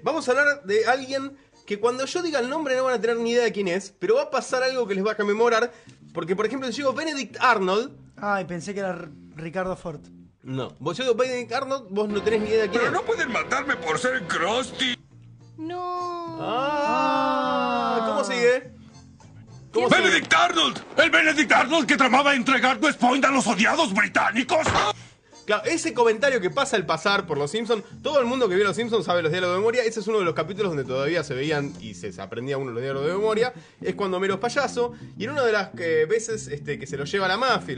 Vamos a hablar de alguien que cuando yo diga el nombre no van a tener ni idea de quién es, pero va a pasar algo que les va a rememorar. Porque, por ejemplo, si yo digo Benedict Arnold... Ay, pensé que era Ricardo Ford. No, vos yo digo Benedict Arnold, vos no tenés ni idea de quién Pero es. no pueden matarme por ser Krusty. No. ¿Cómo sigue? ¿Cómo sigue? ¡Benedict Arnold! ¡El Benedict Arnold que tramaba entregar West Point a los odiados británicos! Claro, ese comentario que pasa al pasar por los Simpsons, todo el mundo que vio los Simpsons sabe los diálogos de memoria. Ese es uno de los capítulos donde todavía se veían y se aprendía uno de los diálogos de memoria. Es cuando Homero es payaso. Y en una de las veces que se lo lleva a la mafia y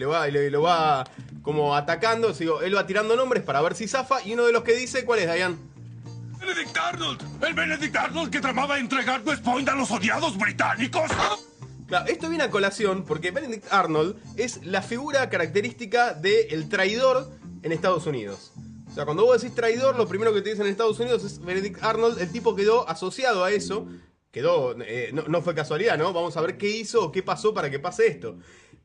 lo va como atacando, él va tirando nombres para ver si zafa. Y uno de los que dice, ¿cuál es, Dayan? ¡Benedict Arnold! ¡El Benedict Arnold que tramaba entregar West Point a los odiados británicos! Claro, esto viene a colación porque Benedict Arnold es la figura característica del traidor en Estados Unidos. O sea, cuando vos decís traidor, lo primero que te dicen en Estados Unidos es Benedict Arnold. El tipo quedó asociado a eso. No fue casualidad, ¿no? Vamos a ver qué hizo o qué pasó para que pase esto.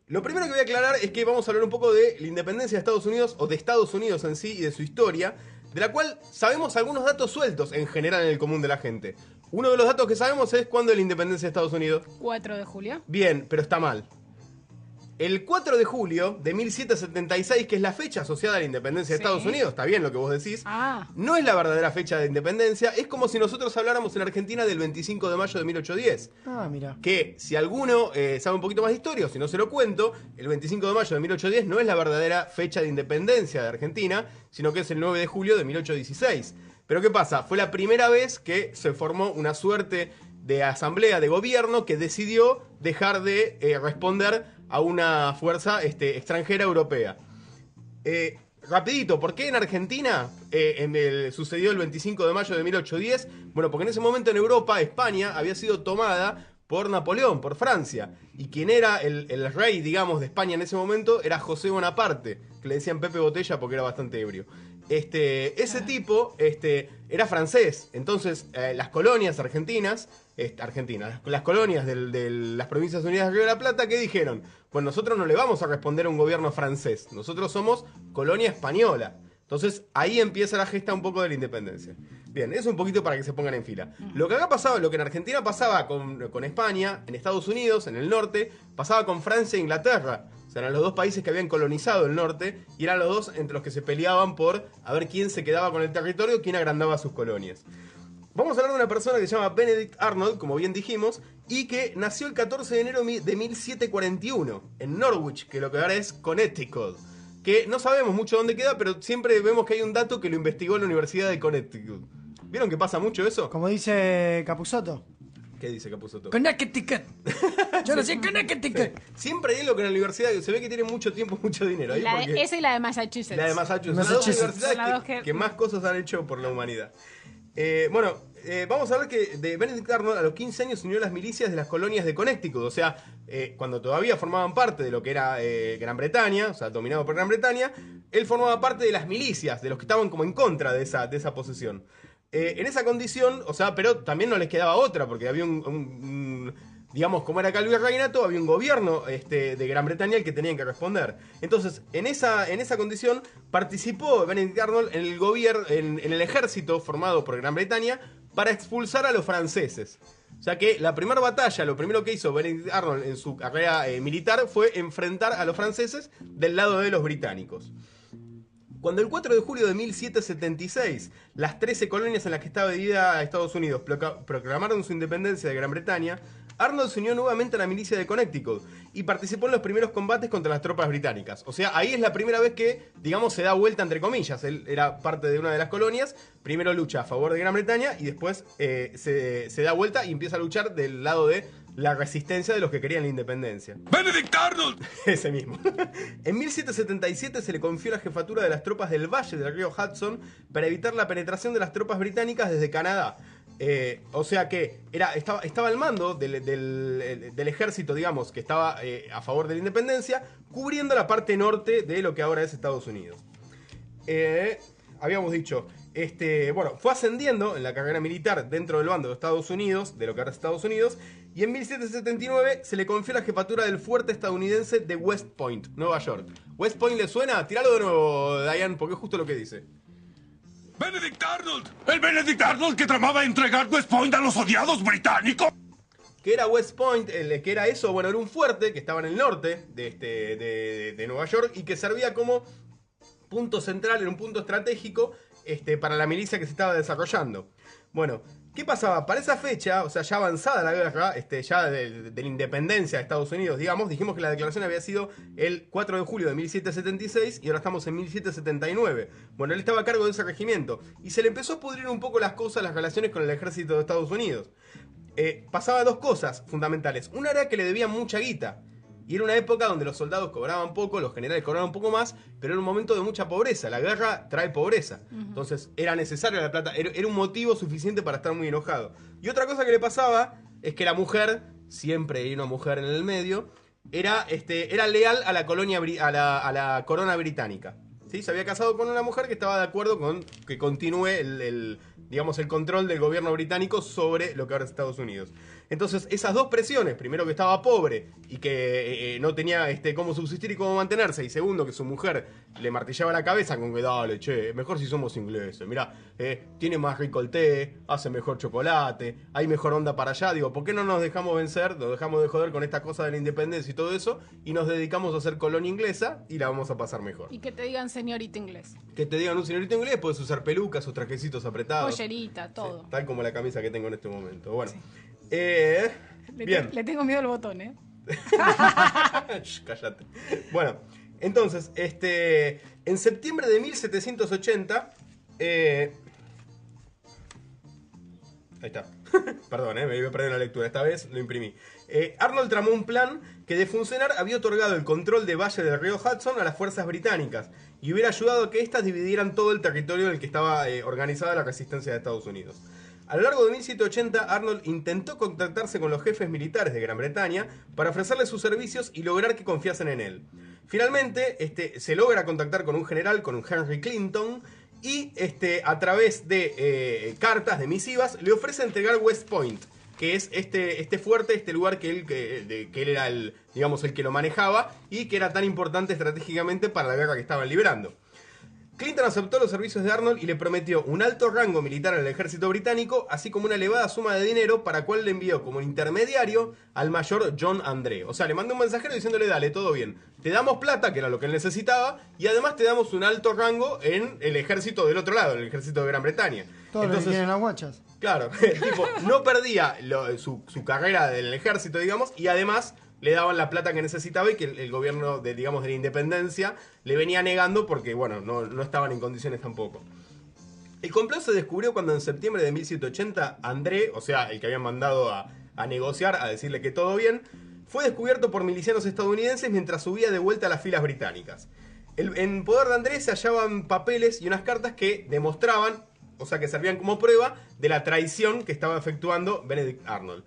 Lo primero que voy a aclarar es que vamos a hablar un poco de la independencia de Estados Unidos, o de Estados Unidos en sí, y de su historia, de la cual sabemos algunos datos sueltos en general en el común de la gente. Uno de los datos que sabemos es cuándo es la independencia de Estados Unidos. 4 de julio. Bien, pero está mal. El 4 de julio de 1776, que es la fecha asociada a la independencia de Sí. Estados Unidos, está bien lo que vos decís, no es la verdadera fecha de independencia. Es como si nosotros habláramos en Argentina del 25 de mayo de 1810. Ah, mira. Que si alguno sabe un poquito más de historia, o si no se lo cuento, el 25 de mayo de 1810 no es la verdadera fecha de independencia de Argentina, sino que es el 9 de julio de 1816. Pero ¿qué pasa? Fue la primera vez que se formó una suerte de asamblea de gobierno que decidió dejar de responder a una fuerza extranjera europea. Rapidito, ¿por qué en Argentina sucedió el 25 de mayo de 1810? Bueno, porque en ese momento en Europa, España había sido tomada por Napoleón, por Francia. Y quien era el rey, digamos, de España en ese momento era José Bonaparte, que le decían Pepe Botella porque era bastante ebrio. Ese tipo era francés. Entonces, las colonias argentinas, las colonias de las Provincias Unidas de Río de la Plata, ¿qué dijeron? Pues nosotros no le vamos a responder a un gobierno francés. Nosotros somos colonia española. Entonces, ahí empieza la gesta un poco de la independencia. Bien, eso un poquito para que se pongan en fila. Lo que acá pasaba, lo que en Argentina pasaba con España, en Estados Unidos, en el norte, pasaba con Francia e Inglaterra. O sea, eran los dos países que habían colonizado el norte y eran los dos entre los que se peleaban por a ver quién se quedaba con el territorio, quién agrandaba sus colonias. Vamos a hablar de una persona que se llama Benedict Arnold, como bien dijimos, y que nació el 14 de enero de 1741 en Norwich, que lo que ahora es Connecticut. Que no sabemos mucho dónde queda, pero siempre vemos que hay un dato que lo investigó en la Universidad de Connecticut. ¿Vieron que pasa mucho eso? Como dice Capusotto. ¿Qué dice Capusotto? Connecticut. Yo no sé Connecticut. Siempre hay algo que en la universidad se ve que tiene mucho tiempo, mucho dinero. Ahí porque- Esa y la de Massachusetts. La de Massachusetts. Massachusetts. Las dos Son las universidades dos que que- más cosas han hecho por la humanidad. Vamos a ver que de Benedict Arnold a los 15 años se unió a las milicias de las colonias de Connecticut. O sea, cuando todavía formaban parte de lo que era Gran Bretaña, o sea, dominado por Gran Bretaña, él formaba parte de las milicias, de los que estaban como en contra de esa posesión. En esa condición, o sea, pero también no les quedaba otra, porque había digamos, como era acá el virreinato, había un gobierno de Gran Bretaña al que tenían que responder. Entonces, en esa condición, participó Benedict Arnold en el gobierno, en el ejército formado por Gran Bretaña para expulsar a los franceses. O sea que la primera batalla, lo primero que hizo Benedict Arnold en su carrera militar fue enfrentar a los franceses del lado de los británicos. Cuando el 4 de julio de 1776, las 13 colonias en las que estaba dividida Estados Unidos proclamaron su independencia de Gran Bretaña, Arnold se unió nuevamente a la milicia de Connecticut y participó en los primeros combates contra las tropas británicas. O sea, ahí es la primera vez que, digamos, se da vuelta entre comillas. Él era parte de una de las colonias, primero lucha a favor de Gran Bretaña y después se da vuelta y empieza a luchar del lado de la resistencia de los que querían la independencia. ¡Benedict Arnold! Ese mismo. En 1777 se le confió la jefatura de las tropas del valle del río Hudson para evitar la penetración de las tropas británicas desde Canadá. O sea que estaba al mando del ejército, digamos, que estaba a favor de la independencia, cubriendo la parte norte de lo que ahora es Estados Unidos. Habíamos dicho, fue ascendiendo en la carrera militar dentro del bando de Estados Unidos, de lo que ahora es Estados Unidos, y en 1779 se le confió la jefatura del fuerte estadounidense de West Point, Nueva York. ¿West Point le suena? Tiralo de nuevo, Diane, porque es justo lo que dice. ¡Benedict Arnold! ¡El Benedict Arnold que tramaba entregar West Point a los odiados británicos! Que era West Point, que era eso, bueno, era un fuerte que estaba en el norte de Nueva York y que servía como punto central, era un punto estratégico para la milicia que se estaba desarrollando. Bueno, ¿qué pasaba? Para esa fecha, o sea, ya avanzada la guerra, ya de la independencia de Estados Unidos, digamos, dijimos que la declaración había sido el 4 de julio de 1776 y ahora estamos en 1779. Bueno, él estaba a cargo de ese regimiento y se le empezó a pudrir un poco las cosas, las relaciones con el ejército de Estados Unidos. Pasaba dos cosas fundamentales. Una era que le debían mucha guita. Y era una época donde los soldados cobraban poco, los generales cobraban un poco más, pero era un momento de mucha pobreza. La guerra trae pobreza. Entonces era necesaria la plata, era un motivo suficiente para estar muy enojado. Y otra cosa que le pasaba es que la mujer, siempre hay una mujer en el medio, era leal a la colonia, a la corona británica. ¿Sí? Se había casado con una mujer que estaba de acuerdo con que continúe el control del gobierno británico sobre lo que ahora es Estados Unidos. Entonces, esas dos presiones, primero que estaba pobre y que no tenía cómo subsistir y cómo mantenerse, y segundo que su mujer le martillaba la cabeza con que dale, che, mejor si somos ingleses, mirá, tiene más rico el té, hace mejor chocolate, hay mejor onda para allá, digo, ¿por qué no nos dejamos vencer, nos dejamos de joder con esta cosa de la independencia y todo eso, y nos dedicamos a ser colonia inglesa y la vamos a pasar mejor? Y que te digan señorita inglés. Que te digan un señorito inglés, puedes usar pelucas, sus trajecitos apretados. Pollerita, todo. Sí, tal como la camisa que tengo en este momento. Bueno. Sí. Bien. Le tengo miedo al botón, Shh, cállate. Bueno, entonces, en septiembre de 1780... ahí está. Perdón, me iba a perder la lectura. Esta vez lo imprimí. Arnold tramó un plan que de funcionar había otorgado el control de valle del río Hudson a las fuerzas británicas y hubiera ayudado a que éstas dividieran todo el territorio en el que estaba organizada la resistencia de Estados Unidos. A lo largo de 1780, Arnold intentó contactarse con los jefes militares de Gran Bretaña para ofrecerles sus servicios y lograr que confiasen en él. Finalmente, se logra contactar con un general, con un Henry Clinton, y a través de cartas, de misivas, le ofrece entregar West Point, que es este fuerte, este lugar que él era el que lo manejaba y que era tan importante estratégicamente para la guerra que estaban librando. Clinton aceptó los servicios de Arnold y le prometió un alto rango militar en el ejército británico, así como una elevada suma de dinero, para cual le envió como intermediario al mayor John André. O sea, le mandó un mensajero diciéndole, dale, todo bien, te damos plata, que era lo que él necesitaba, y además te damos un alto rango en el ejército del otro lado, en el ejército de Gran Bretaña. Todo lo que tienen las guachas. Claro, tipo, no perdía su carrera del ejército, digamos, y además le daban la plata que necesitaba y que el gobierno de la independencia le venía negando porque, bueno, no estaban en condiciones tampoco. El complot se descubrió cuando en septiembre de 1780 André, o sea, el que habían mandado a negociar, a decirle que todo bien, fue descubierto por milicianos estadounidenses mientras subía de vuelta a las filas británicas. En poder de André se hallaban papeles y unas cartas que demostraban, o sea, que servían como prueba de la traición que estaba efectuando Benedict Arnold.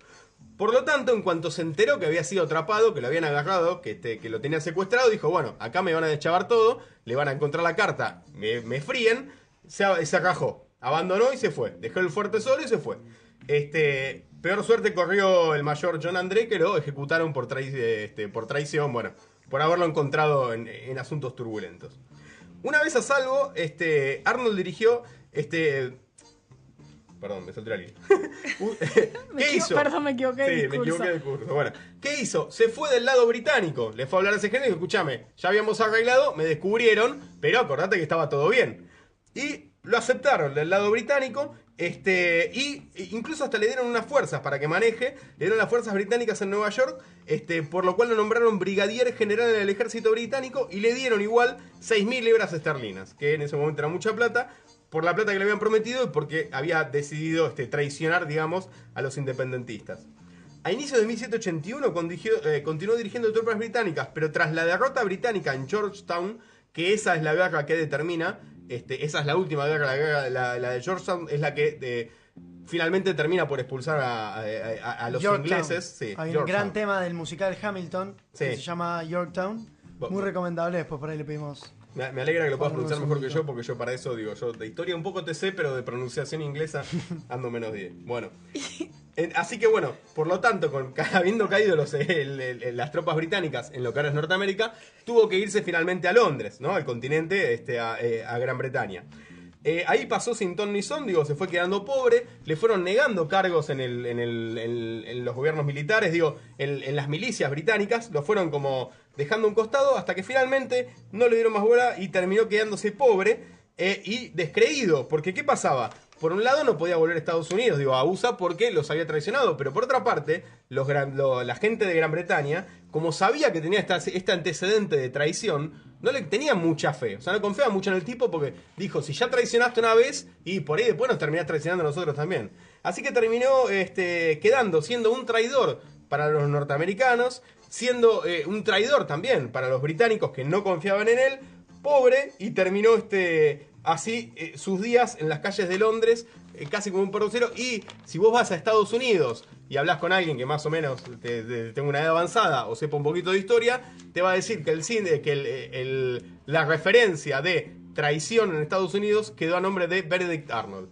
Por lo tanto, en cuanto se enteró que había sido atrapado, que lo habían agarrado, que lo tenían secuestrado, dijo, bueno, acá me van a deschavar todo, le van a encontrar la carta, me fríen, se rajó, abandonó y se fue. Dejó el fuerte solo y se fue. Peor suerte corrió el mayor John André, que lo ejecutaron por traición, bueno, por haberlo encontrado en asuntos turbulentos. Una vez a salvo, Arnold dirigió... Perdón, me salté la línea. ¿Qué hizo? Perdón, me equivoqué de discurso. Me equivoqué de discurso. Bueno, ¿qué hizo? Se fue del lado británico. Le fue a hablar a ese general y dijo, escúchame, ya habíamos arreglado, me descubrieron, pero acordate que estaba todo bien. Y lo aceptaron del lado británico, y incluso hasta le dieron unas fuerzas para que maneje, le dieron las fuerzas británicas en Nueva York, por lo cual lo nombraron brigadier general en el ejército británico y le dieron igual 6.000 libras esterlinas, que en ese momento era mucha plata, por la plata que le habían prometido y porque había decidido traicionar, digamos, a los independentistas. A inicios de 1781 continuó dirigiendo tropas británicas, pero tras la derrota británica en Georgetown, que esa es la guerra que determina, esa es la última guerra, la de Georgetown es la que finalmente termina por expulsar a los Yorktown. ingleses. Sí, Hay un Yorktown. gran tema del musical Hamilton que Sí. se llama Yorktown. Muy recomendable, después por ahí le pedimos. Me alegra que lo puedas Ponemos pronunciar un mejor que mito. yo, porque yo para eso, digo, yo de historia un poco te sé, pero de pronunciación inglesa ando menos 10. Bueno, así que bueno, por lo tanto, habiendo caído las tropas británicas en lo que ahora es Norteamérica, tuvo que irse finalmente a Londres, ¿no? Al continente, a Gran Bretaña. Ahí pasó sin ton ni son, digo, se fue quedando pobre, le fueron negando cargos en los gobiernos militares, digo, en las milicias británicas, lo fueron como dejando a un costado hasta que finalmente no le dieron más bola y terminó quedándose pobre y descreído, porque ¿qué pasaba? Por un lado no podía volver a Estados Unidos, digo, a USA porque los había traicionado, pero por otra parte, la gente de Gran Bretaña, como sabía que tenía este antecedente de traición, no le tenía mucha fe, o sea, no confiaba mucho en el tipo porque dijo, si ya traicionaste una vez, y por ahí después nos terminás traicionando a nosotros también. Así que terminó siendo un traidor para los norteamericanos, siendo un traidor también para los británicos que no confiaban en él, pobre, y terminó así sus días en las calles de Londres, casi como un porrocero. Y si vos vas a Estados Unidos y hablas con alguien que más o menos tenga una edad avanzada o sepa un poquito de historia, te va a decir que la referencia de traición en Estados Unidos quedó a nombre de Benedict Arnold.